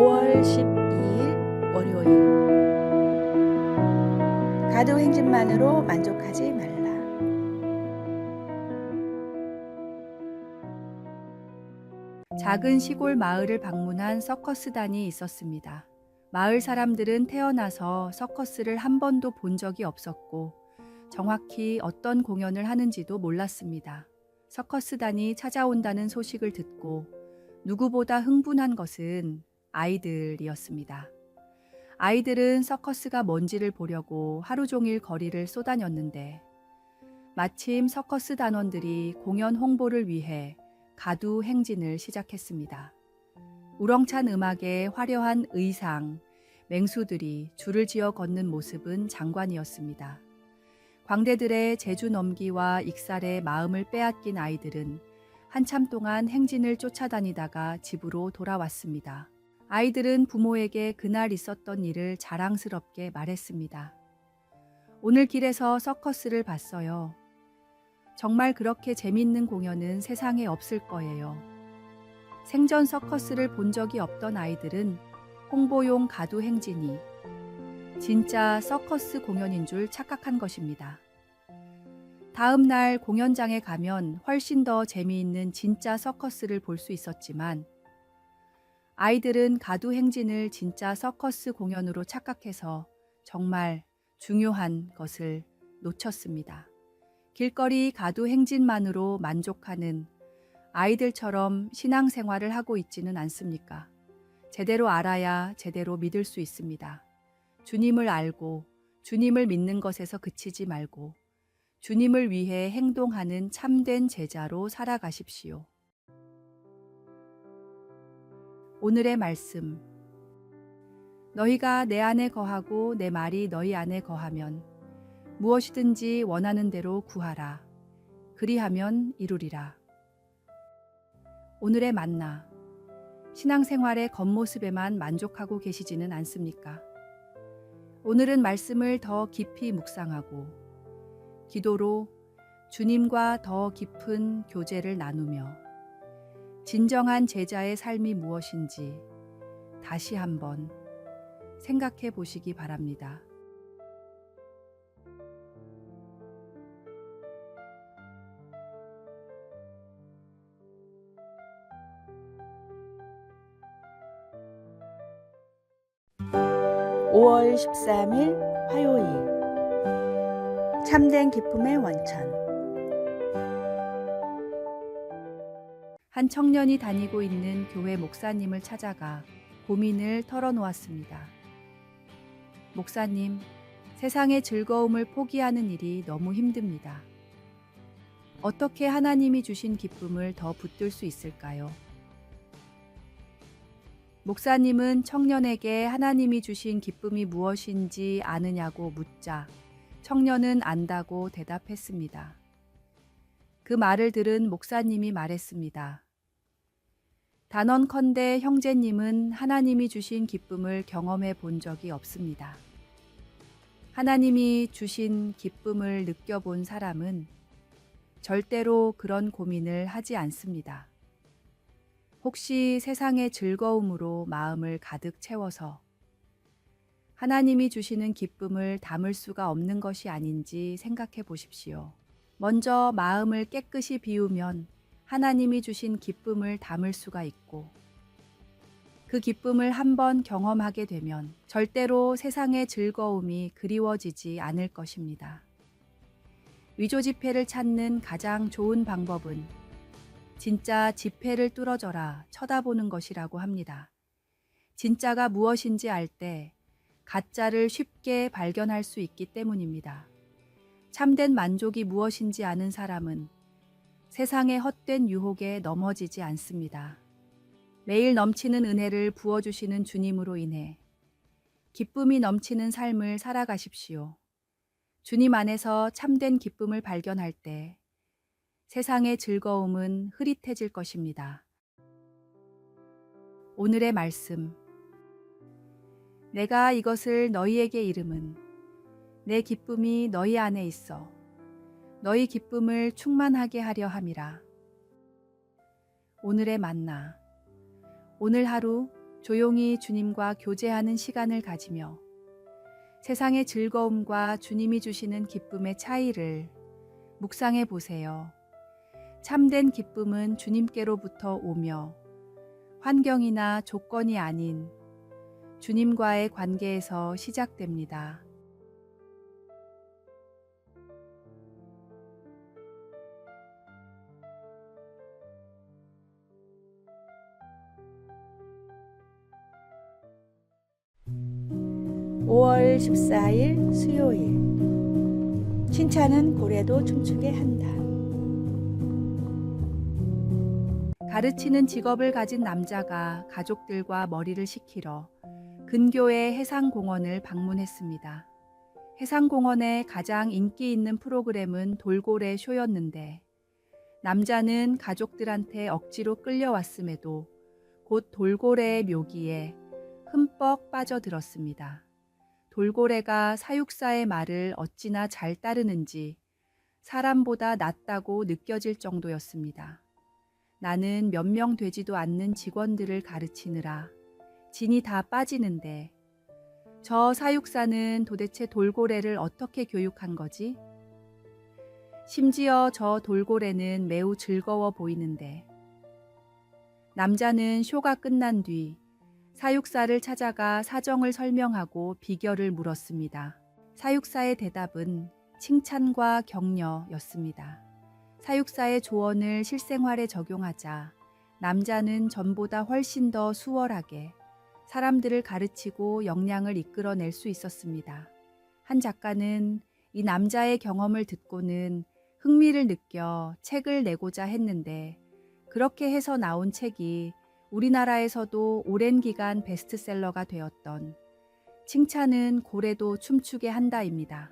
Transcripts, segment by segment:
5월 12일 월요일. 가도 행진만으로 만족하지 말라. 작은 시골 마을을 방문한 서커스단이 있었습니다. 마을 사람들은 태어나서 서커스를 한 번도 본 적이 없었고 정확히 어떤 공연을 하는지도 몰랐습니다. 서커스단이 찾아온다는 소식을 듣고 누구보다 흥분한 것은 아이들이었습니다. 아이들은 서커스가 뭔지를 보려고 하루 종일 거리를 쏘다녔는데 마침 서커스 단원들이 공연 홍보를 위해 가두 행진을 시작했습니다. 우렁찬 음악에 화려한 의상, 맹수들이 줄을 지어 걷는 모습은 장관이었습니다. 광대들의 재주 넘기와 익살에 마음을 빼앗긴 아이들은 한참 동안 행진을 쫓아다니다가 집으로 돌아왔습니다. 아이들은 부모에게 그날 있었던 일을 자랑스럽게 말했습니다. 오늘 길에서 서커스를 봤어요. 정말 그렇게 재밌는 공연은 세상에 없을 거예요. 생전 서커스를 본 적이 없던 아이들은 홍보용 가두 행진이 진짜 서커스 공연인 줄 착각한 것입니다. 다음 날 공연장에 가면 훨씬 더 재미있는 진짜 서커스를 볼 수 있었지만 아이들은 가두 행진을 진짜 서커스 공연으로 착각해서 정말 중요한 것을 놓쳤습니다. 길거리 가두 행진만으로 만족하는 아이들처럼 신앙생활을 하고 있지는 않습니까? 제대로 알아야 제대로 믿을 수 있습니다. 주님을 알고 주님을 믿는 것에서 그치지 말고 주님을 위해 행동하는 참된 제자로 살아가십시오. 오늘의 말씀. 너희가 내 안에 거하고 내 말이 너희 안에 거하면 무엇이든지 원하는 대로 구하라. 그리하면 이루리라. 오늘의 만나. 신앙생활의 겉모습에만 만족하고 계시지는 않습니까? 오늘은 말씀을 더 깊이 묵상하고 기도로 주님과 더 깊은 교제를 나누며 진정한 제자의 삶이 무엇인지 다시 한번 생각해 보시기 바랍니다. (5월 13일) 화요일. 참된 기쁨의 원천. 한 청년이 다니고 있는 교회 목사님을 찾아가 고민을 털어놓았습니다. 목사님, 세상의 즐거움을 포기하는 일이 너무 힘듭니다. 어떻게 하나님이 주신 기쁨을 더 붙들 수 있을까요? 목사님은 청년에게 하나님이 주신 기쁨이 무엇인지 아느냐고 묻자 청년은 안다고 대답했습니다. 그 말을 들은 목사님이 말했습니다. 단언컨대 형제님은 하나님이 주신 기쁨을 경험해 본 적이 없습니다. 하나님이 주신 기쁨을 느껴본 사람은 절대로 그런 고민을 하지 않습니다. 혹시 세상의 즐거움으로 마음을 가득 채워서 하나님이 주시는 기쁨을 담을 수가 없는 것이 아닌지 생각해 보십시오. 먼저 마음을 깨끗이 비우면 하나님이 주신 기쁨을 담을 수가 있고 그 기쁨을 한번 경험하게 되면 절대로 세상의 즐거움이 그리워지지 않을 것입니다. 위조 지폐를 찾는 가장 좋은 방법은 진짜 지폐를 뚫어져라 쳐다보는 것이라고 합니다. 진짜가 무엇인지 알 때 가짜를 쉽게 발견할 수 있기 때문입니다. 참된 만족이 무엇인지 아는 사람은 세상의 헛된 유혹에 넘어지지 않습니다. 매일 넘치는 은혜를 부어주시는 주님으로 인해 기쁨이 넘치는 삶을 살아가십시오. 주님 안에서 참된 기쁨을 발견할 때 세상의 즐거움은 흐릿해질 것입니다. 오늘의 말씀. 내가 이것을 너희에게 이름은 내 기쁨이 너희 안에 있어 너희 기쁨을 충만하게 하려 함이라. 오늘의 만나. 오늘 하루 조용히 주님과 교제하는 시간을 가지며 세상의 즐거움과 주님이 주시는 기쁨의 차이를 묵상해 보세요. 참된 기쁨은 주님께로부터 오며 환경이나 조건이 아닌 주님과의 관계에서 시작됩니다. (5월 14일) 수요일. 칭찬은 고래도 춤추게 한다. 가르치는 직업을 가진 남자가 가족들과 머리를 식히러 근교의 해상공원을 방문했습니다. 해상공원의 가장 인기 있는 프로그램은 돌고래 쇼였는데 남자는 가족들한테 억지로 끌려왔음에도 곧 돌고래의 묘기에 흠뻑 빠져들었습니다. 돌고래가 사육사의 말을 어찌나 잘 따르는지 사람보다 낫다고 느껴질 정도였습니다. 나는 몇 명 되지도 않는 직원들을 가르치느라 진이 다 빠지는데 저 사육사는 도대체 돌고래를 어떻게 교육한 거지? 심지어 저 돌고래는 매우 즐거워 보이는데 남자는 쇼가 끝난 뒤 사육사를 찾아가 사정을 설명하고 비결을 물었습니다. 사육사의 대답은 칭찬과 격려였습니다. 사육사의 조언을 실생활에 적용하자 남자는 전보다 훨씬 더 수월하게 사람들을 가르치고 역량을 이끌어낼 수 있었습니다. 한 작가는 이 남자의 경험을 듣고는 흥미를 느껴 책을 내고자 했는데 그렇게 해서 나온 책이 우리나라에서도 오랜 기간 베스트셀러가 되었던 칭찬은 고래도 춤추게 한다입니다.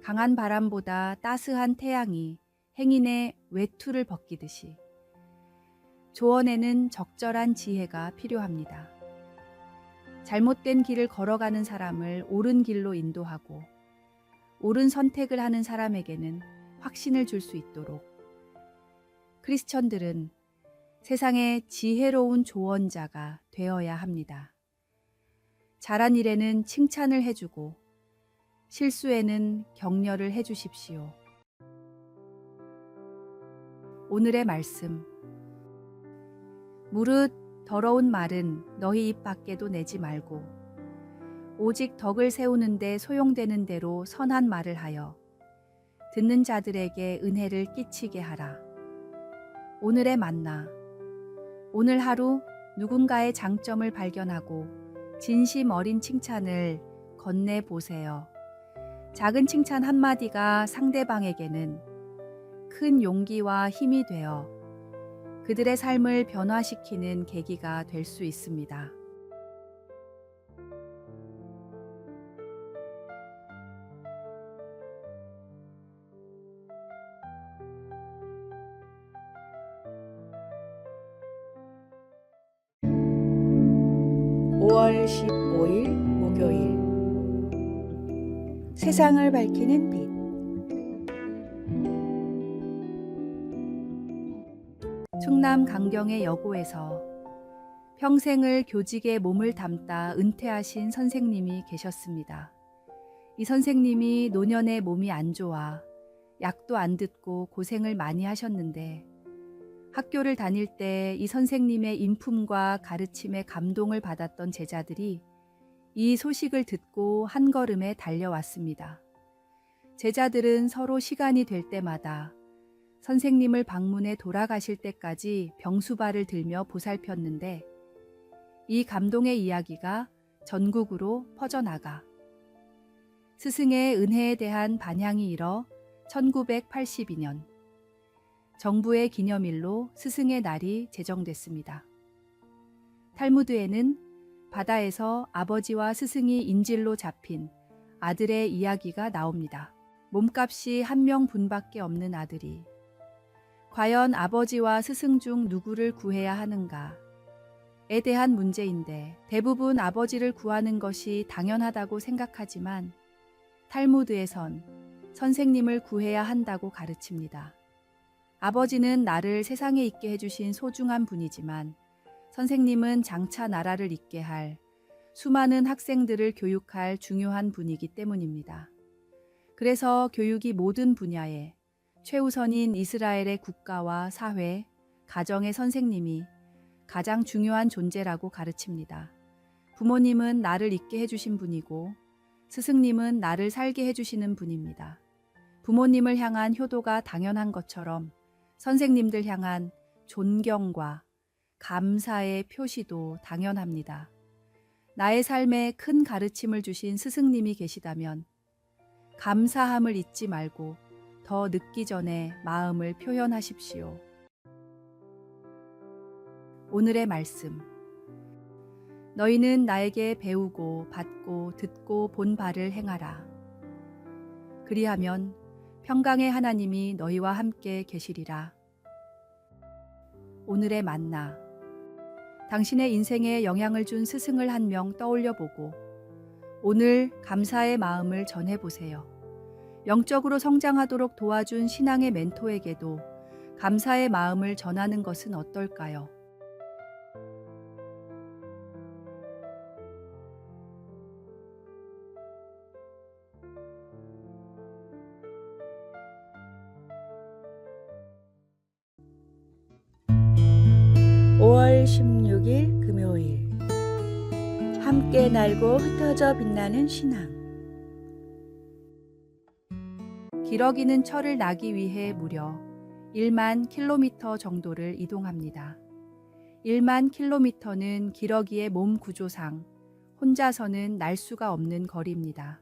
강한 바람보다 따스한 태양이 행인의 외투를 벗기듯이 조언에는 적절한 지혜가 필요합니다. 잘못된 길을 걸어가는 사람을 옳은 길로 인도하고 옳은 선택을 하는 사람에게는 확신을 줄 수 있도록 크리스천들은 세상의 지혜로운 조언자가 되어야 합니다. 잘한 일에는 칭찬을 해주고 실수에는 격려를 해주십시오. 오늘의 말씀. 무릇 더러운 말은 너희 입 밖에도 내지 말고 오직 덕을 세우는데 소용되는 대로 선한 말을 하여 듣는 자들에게 은혜를 끼치게 하라. 오늘의 만나. 오늘 하루 누군가의 장점을 발견하고 진심 어린 칭찬을 건네보세요. 작은 칭찬 한마디가 상대방에게는 큰 용기와 힘이 되어 그들의 삶을 변화시키는 계기가 될 수 있습니다. (5월 15일) 목요일. 세상을 밝히는 빛. 충남 강경의 여고에서 평생을 교직에 몸을 담다 은퇴하신 선생님이 계셨습니다. 이 선생님이 노년에 몸이 안 좋아 약도 안 듣고 고생을 많이 하셨는데 학교를 다닐 때 이 선생님의 인품과 가르침에 감동을 받았던 제자들이 이 소식을 듣고 한 걸음에 달려왔습니다. 제자들은 서로 시간이 될 때마다 선생님을 방문해 돌아가실 때까지 병수발을 들며 보살폈는데 이 감동의 이야기가 전국으로 퍼져나가 스승의 은혜에 대한 반향이 일어 1982년 정부의 기념일로 스승의 날이 제정됐습니다. 탈무드에는 바다에서 아버지와 스승이 인질로 잡힌 아들의 이야기가 나옵니다. 몸값이 한 명분밖에 없는 아들이 과연 아버지와 스승 중 누구를 구해야 하는가에 대한 문제인데 대부분 아버지를 구하는 것이 당연하다고 생각하지만 탈무드에선 선생님을 구해야 한다고 가르칩니다. 아버지는 나를 세상에 있게 해주신 소중한 분이지만 선생님은 장차 나라를 잇게 할 수많은 학생들을 교육할 중요한 분이기 때문입니다. 그래서 교육이 모든 분야에 최우선인 이스라엘의 국가와 사회, 가정의 선생님이 가장 중요한 존재라고 가르칩니다. 부모님은 나를 있게 해주신 분이고 스승님은 나를 살게 해주시는 분입니다. 부모님을 향한 효도가 당연한 것처럼 선생님들 향한 존경과 감사의 표시도 당연합니다. 나의 삶에 큰 가르침을 주신 스승님이 계시다면 감사함을 잊지 말고 더 늦기 전에 마음을 표현하십시오. 오늘의 말씀. 너희는 나에게 배우고 받고 듣고 본 바를 행하라. 그리하면 평강의 하나님이 너희와 함께 계시리라. 오늘의 만나. 당신의 인생에 영향을 준 스승을 한 명 떠올려 보고 오늘 감사의 마음을 전해보세요. 영적으로 성장하도록 도와준 신앙의 멘토에게도 감사의 마음을 전하는 것은 어떨까요? (5월 16일) 금요일. 함께 날고 흩어져 빛나는 신앙. 기러기는 철을 나기 위해 무려 1만 킬로미터 정도를 이동합니다. 1만 킬로미터는 기러기의 몸 구조상 혼자서는 날 수가 없는 거리입니다.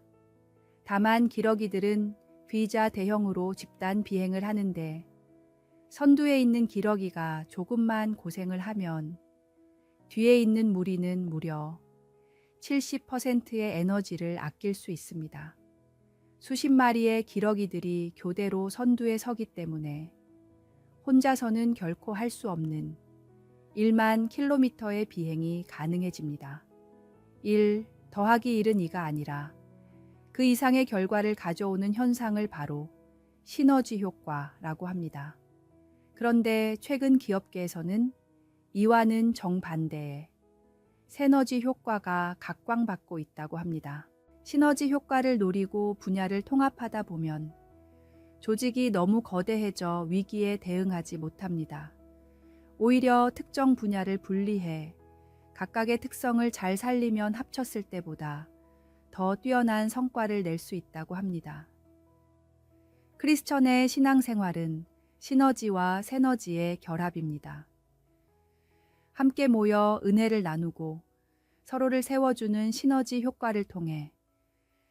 다만 기러기들은 비자 대형으로 집단 비행을 하는데 선두에 있는 기러기가 조금만 고생을 하면 뒤에 있는 무리는 무려 70%의 에너지를 아낄 수 있습니다. 수십 마리의 기러기들이 교대로 선두에 서기 때문에 혼자서는 결코 할 수 없는 1만 킬로미터의 비행이 가능해집니다. 1 더하기 1은 2가 아니라 그 이상의 결과를 가져오는 현상을 바로 시너지 효과라고 합니다. 그런데 최근 기업계에서는 이와는 정반대의 세너지 효과가 각광받고 있다고 합니다. 시너지 효과를 노리고 분야를 통합하다 보면 조직이 너무 거대해져 위기에 대응하지 못합니다. 오히려 특정 분야를 분리해 각각의 특성을 잘 살리면 합쳤을 때보다 더 뛰어난 성과를 낼 수 있다고 합니다. 크리스천의 신앙생활은 시너지와 세너지의 결합입니다. 함께 모여 은혜를 나누고 서로를 세워주는 시너지 효과를 통해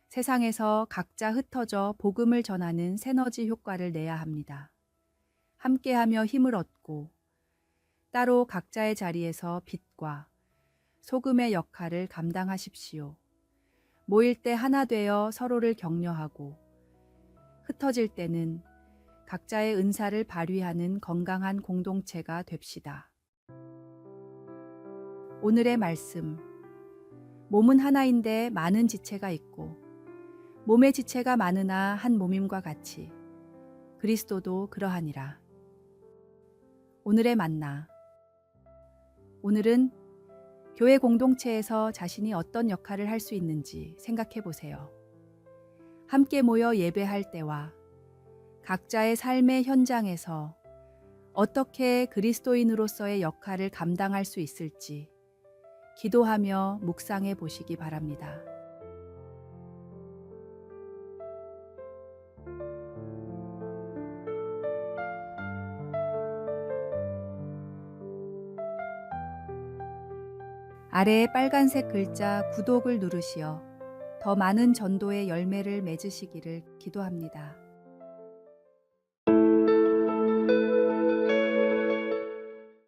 세상에서 각자 흩어져 복음을 전하는 세너지 효과를 내야 합니다. 함께하며 힘을 얻고 따로 각자의 자리에서 빛과 소금의 역할을 감당하십시오. 모일 때 하나 되어 서로를 격려하고 흩어질 때는 각자의 은사를 발휘하는 건강한 공동체가 됩시다. 오늘의 말씀. 몸은 하나인데 많은 지체가 있고 몸의 지체가 많으나 한 몸임과 같이 그리스도도 그러하니라. 오늘의 만나. 오늘은 교회 공동체에서 자신이 어떤 역할을 할 수 있는지 생각해 보세요. 함께 모여 예배할 때와 각자의 삶의 현장에서 어떻게 그리스도인으로서의 역할을 감당할 수 있을지 기도하며 묵상해 보시기 바랍니다. 아래의 빨간색 글자 구독을 누르시어 더 많은 전도의 열매를 맺으시기를 기도합니다.